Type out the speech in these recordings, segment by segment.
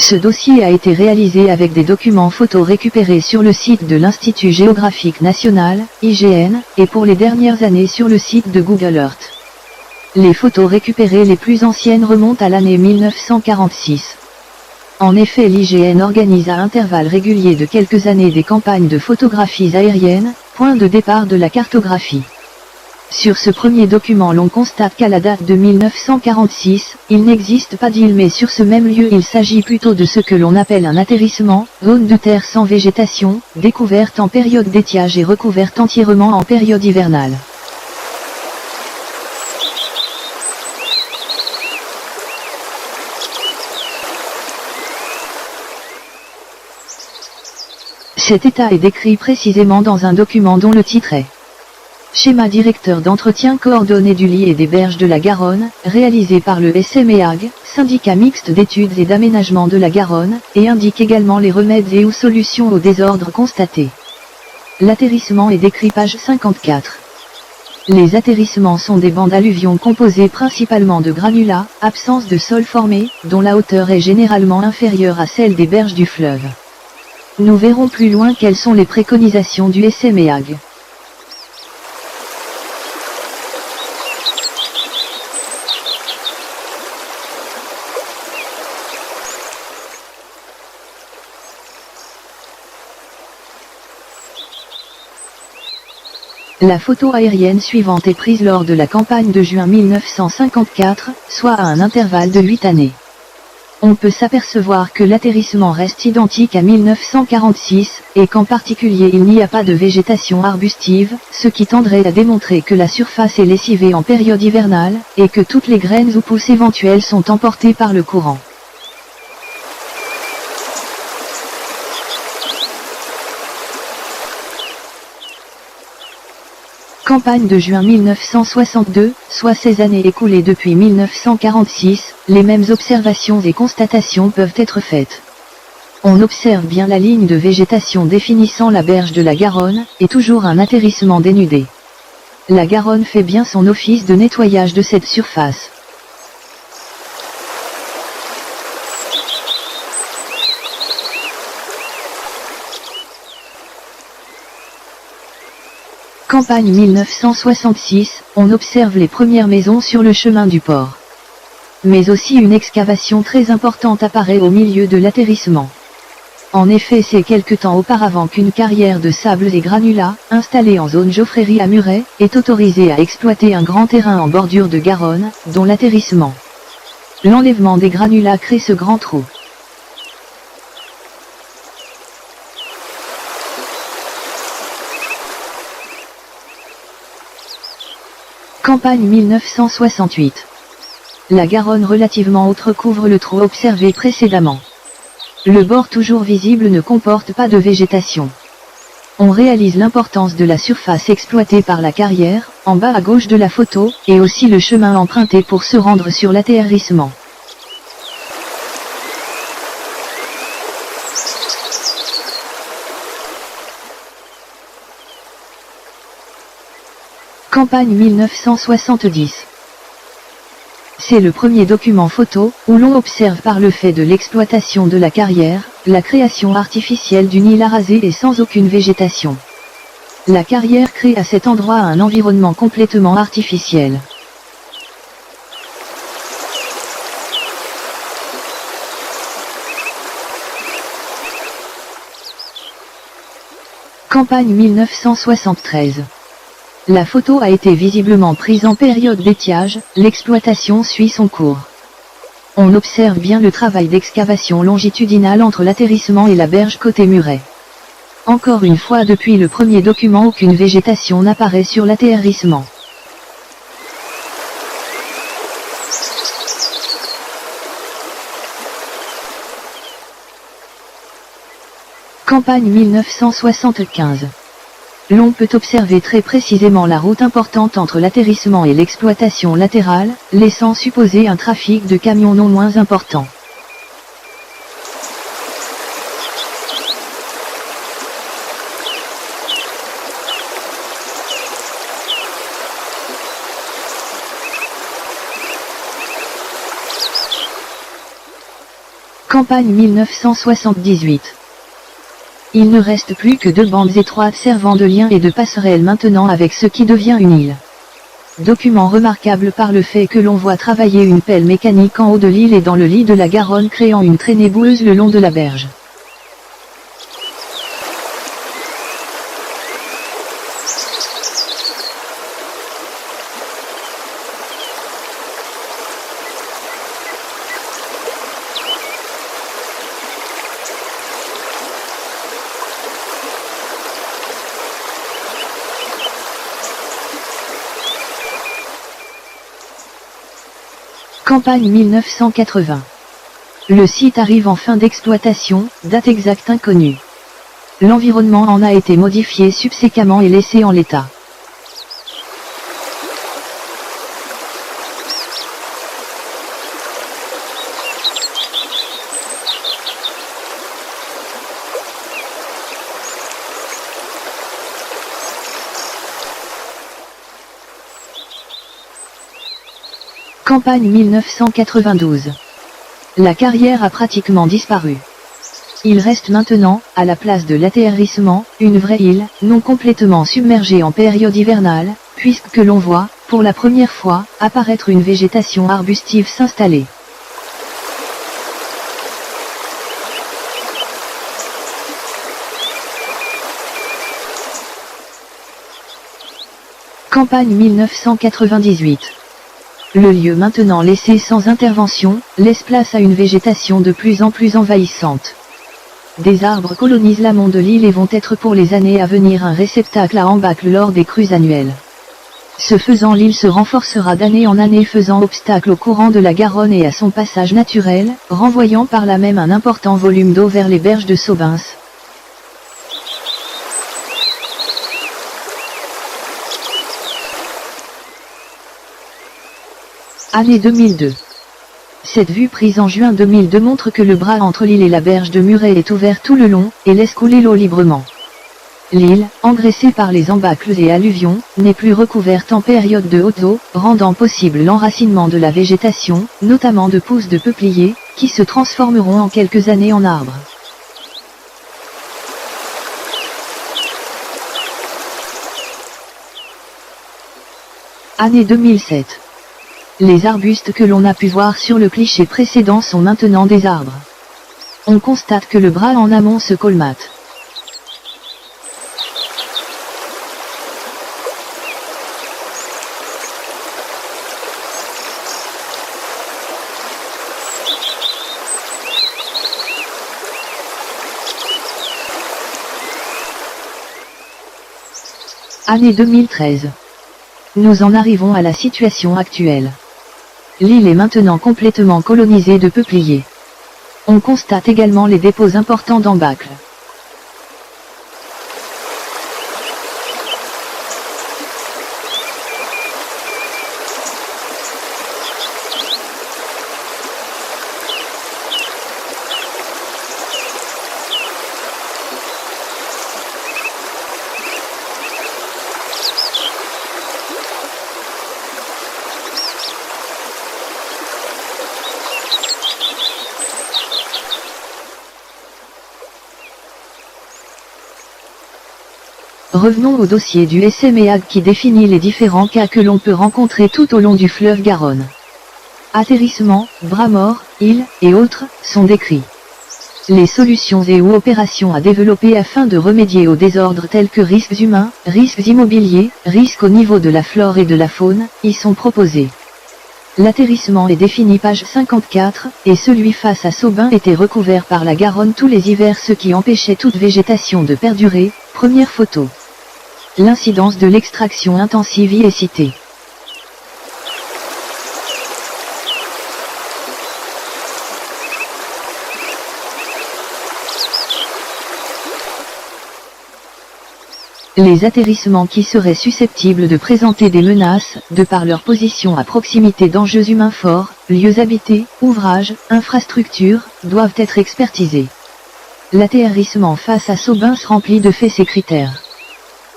Ce dossier a été réalisé avec des documents photos récupérés sur le site de l'Institut géographique national, IGN, et pour les dernières années sur le site de Google Earth. Les photos récupérées les plus anciennes remontent à l'année 1946. En effet, l'IGN organise à intervalles réguliers de quelques années des campagnes de photographies aériennes, point de départ de la cartographie. Sur ce premier document, l'on constate qu'à la date de 1946, il n'existe pas d'île, mais sur ce même lieu il s'agit plutôt de ce que l'on appelle un atterrissement, zone de terre sans végétation, découverte en période d'étiage et recouverte entièrement en période hivernale. Cet état est décrit précisément dans un document dont le titre est Schéma directeur d'entretien coordonné du lit et des berges de la Garonne, réalisé par le SMEAG, syndicat mixte d'études et d'aménagement de la Garonne, et indique également les remèdes et ou solutions aux désordres constatés. L'atterrissement est décrit page 54. Les atterrissements sont des bandes alluvions composées principalement de granulats, absence de sol formé, dont la hauteur est généralement inférieure à celle des berges du fleuve. Nous verrons plus loin quelles sont les préconisations du SMEAG. La photo aérienne suivante est prise lors de la campagne de juin 1954, soit à un intervalle de 8 années. On peut s'apercevoir que l'atterrissement reste identique à 1946, et qu'en particulier il n'y a pas de végétation arbustive, ce qui tendrait à démontrer que la surface est lessivée en période hivernale, et que toutes les graines ou pousses éventuelles sont emportées par le courant. Campagne de juin 1962, soit 16 années écoulées depuis 1946, les mêmes observations et constatations peuvent être faites. On observe bien la ligne de végétation définissant la berge de la Garonne, et toujours un atterrissement dénudé. La Garonne fait bien son office de nettoyage de cette surface. Campagne 1966, on observe les premières maisons sur le chemin du port. Mais aussi une excavation très importante apparaît au milieu de l'atterrissement. En effet, c'est quelque temps auparavant qu'une carrière de sable et granulats, installée en zone Geoffréry à Muret, est autorisée à exploiter un grand terrain en bordure de Garonne, dont l'atterrissement. L'enlèvement des granulats crée ce grand trou. Campagne 1968. La Garonne relativement haute recouvre le trou observé précédemment. Le bord toujours visible ne comporte pas de végétation. On réalise l'importance de la surface exploitée par la carrière, en bas à gauche de la photo, et aussi le chemin emprunté pour se rendre sur l'atterrissement. Campagne 1970. C'est le premier document photo, où l'on observe par le fait de l'exploitation de la carrière, la création artificielle d'une île arasée et sans aucune végétation. La carrière crée à cet endroit un environnement complètement artificiel. Campagne 1973. La photo a été visiblement prise en période d'étiage, l'exploitation suit son cours. On observe bien le travail d'excavation longitudinale entre l'atterrissement et la berge côté Muret. Encore une fois, depuis le premier document, aucune végétation n'apparaît sur l'atterrissement. Campagne 1975. L'on peut observer très précisément la route importante entre l'atterrissement et l'exploitation latérale, laissant supposer un trafic de camions non moins important. Campagne 1978. Il ne reste plus que 2 bandes étroites servant de lien et de passerelle maintenant avec ce qui devient une île. Document remarquable par le fait que l'on voit travailler une pelle mécanique en haut de l'île et dans le lit de la Garonne créant une traînée boueuse le long de la berge. Campagne 1980. Le site arrive en fin d'exploitation, date exacte inconnue. L'environnement en a été modifié subséquemment et laissé en l'état. Campagne 1992. La carrière a pratiquement disparu. Il reste maintenant, à la place de l'atterrissement, une vraie île, non complètement submergée en période hivernale, puisque l'on voit, pour la première fois, apparaître une végétation arbustive s'installer. Campagne 1998. Le lieu maintenant laissé sans intervention, laisse place à une végétation de plus en plus envahissante. Des arbres colonisent l'amont de l'île et vont être pour les années à venir un réceptacle à embâcle lors des crues annuelles. Ce faisant, l'île se renforcera d'année en année, faisant obstacle au courant de la Garonne et à son passage naturel, renvoyant par là même un important volume d'eau vers les berges de Saubins. Année 2002. Cette vue prise en juin 2002 montre que le bras entre l'île et la berge de Muret est ouvert tout le long, et laisse couler l'eau librement. L'île, engraissée par les embâcles et alluvions, n'est plus recouverte en période de haute eau, rendant possible l'enracinement de la végétation, notamment de pousses de peupliers, qui se transformeront en quelques années en arbres. Année 2007. Les arbustes que l'on a pu voir sur le cliché précédent sont maintenant des arbres. On constate que le bras en amont se colmate. Année 2013. Nous en arrivons à la situation actuelle. L'île est maintenant complètement colonisée de peupliers. On constate également les dépôts importants d'embâcles. Revenons au dossier du SMEAG qui définit les différents cas que l'on peut rencontrer tout au long du fleuve Garonne. Atterrissement, bras morts, îles, et autres, sont décrits. Les solutions et ou opérations à développer afin de remédier aux désordres tels que risques humains, risques immobiliers, risques au niveau de la flore et de la faune, y sont proposés. L'atterrissement est défini page 54, et celui face à Saubins était recouvert par la Garonne tous les hivers, ce qui empêchait toute végétation de perdurer. Première photo. L'incidence de l'extraction intensive y est citée. Les atterrissements qui seraient susceptibles de présenter des menaces, de par leur position à proximité d'enjeux humains forts, lieux habités, ouvrages, infrastructures, doivent être expertisés. L'atterrissement face à Saubins remplit de fait ces critères.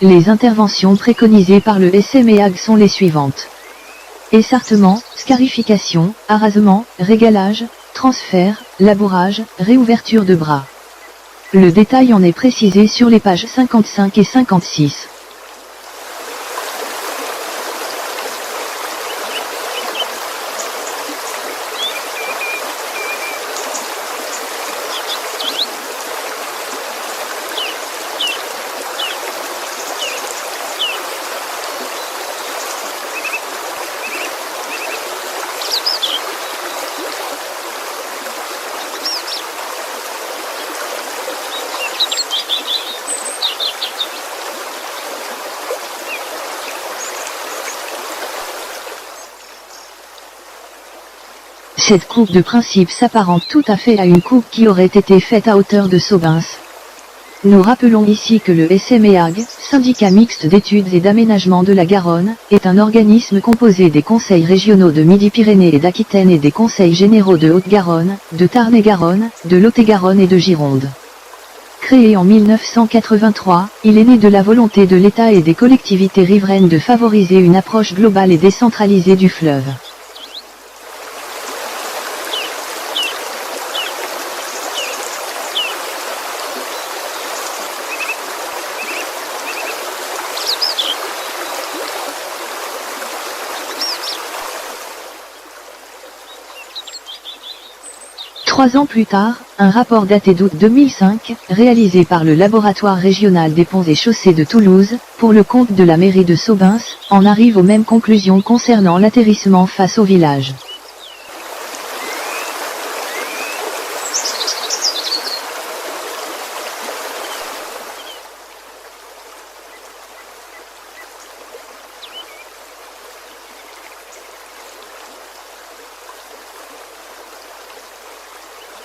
Les interventions préconisées par le SMEAG sont les suivantes. Essartement, scarification, arasement, régalage, transfert, labourage, réouverture de bras. Le détail en est précisé sur les pages 55 et 56. Cette coupe de principe s'apparente tout à fait à une coupe qui aurait été faite à hauteur de Saubens. Nous rappelons ici que le SMEAG, syndicat mixte d'études et d'aménagement de la Garonne, est un organisme composé des conseils régionaux de Midi-Pyrénées et d'Aquitaine et des conseils généraux de Haute-Garonne, de Tarn-et-Garonne, de Lot-et-Garonne et de Gironde. Créé en 1983, il est né de la volonté de l'État et des collectivités riveraines de favoriser une approche globale et décentralisée du fleuve. Trois ans plus tard, un rapport daté d'août 2005, réalisé par le Laboratoire régional des ponts et chaussées de Toulouse, pour le compte de la mairie de Saubens, en arrive aux mêmes conclusions concernant l'atterrissement face au village.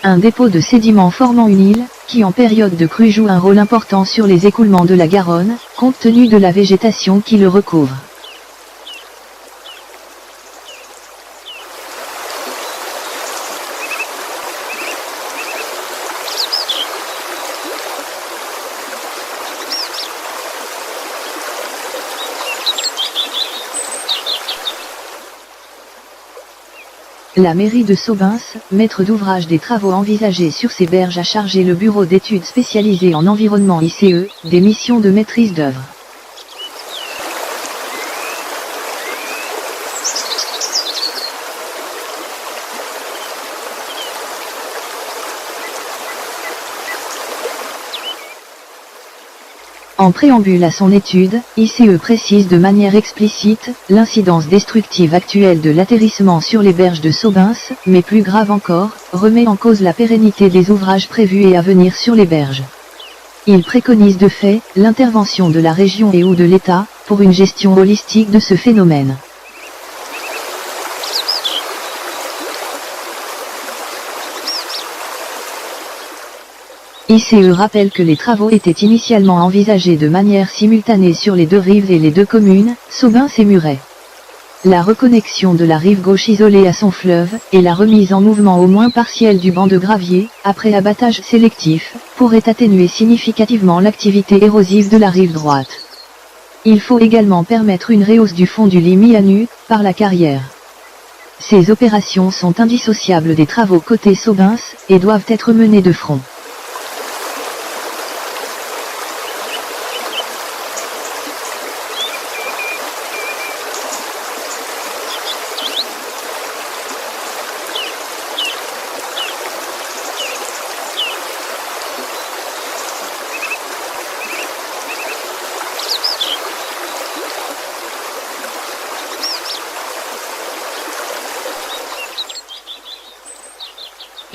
Un dépôt de sédiments formant une île, qui en période de crue joue un rôle important sur les écoulements de la Garonne, compte tenu de la végétation qui le recouvre. La mairie de Saubens, maître d'ouvrage des travaux envisagés sur ces berges, a chargé le bureau d'études spécialisé en environnement ICE, des missions de maîtrise d'œuvre. En préambule à son étude, ICE précise de manière explicite l'incidence destructive actuelle de l'atterrissement sur les berges de Saubens, mais plus grave encore, remet en cause la pérennité des ouvrages prévus et à venir sur les berges. Il préconise de fait l'intervention de la région et ou de l'État pour une gestion holistique de ce phénomène. ICE rappelle que les travaux étaient initialement envisagés de manière simultanée sur les deux rives et les deux communes, Saubens et Muret. La reconnexion de la rive gauche isolée à son fleuve, et la remise en mouvement au moins partielle du banc de gravier, après abattage sélectif, pourraient atténuer significativement l'activité érosive de la rive droite. Il faut également permettre une rehausse du fond du lit mis à nu, par la carrière. Ces opérations sont indissociables des travaux côté Saubens, et doivent être menées de front.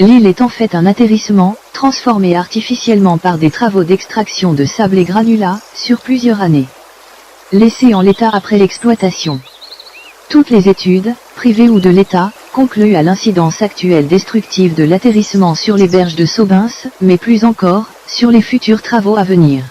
L'île est en fait un atterrissement, transformé artificiellement par des travaux d'extraction de sable et granulats, sur plusieurs années. Laissé en l'état après l'exploitation. Toutes les études, privées ou de l'État, concluent à l'incidence actuelle destructive de l'atterrissement sur les berges de Saubens, mais plus encore, sur les futurs travaux à venir.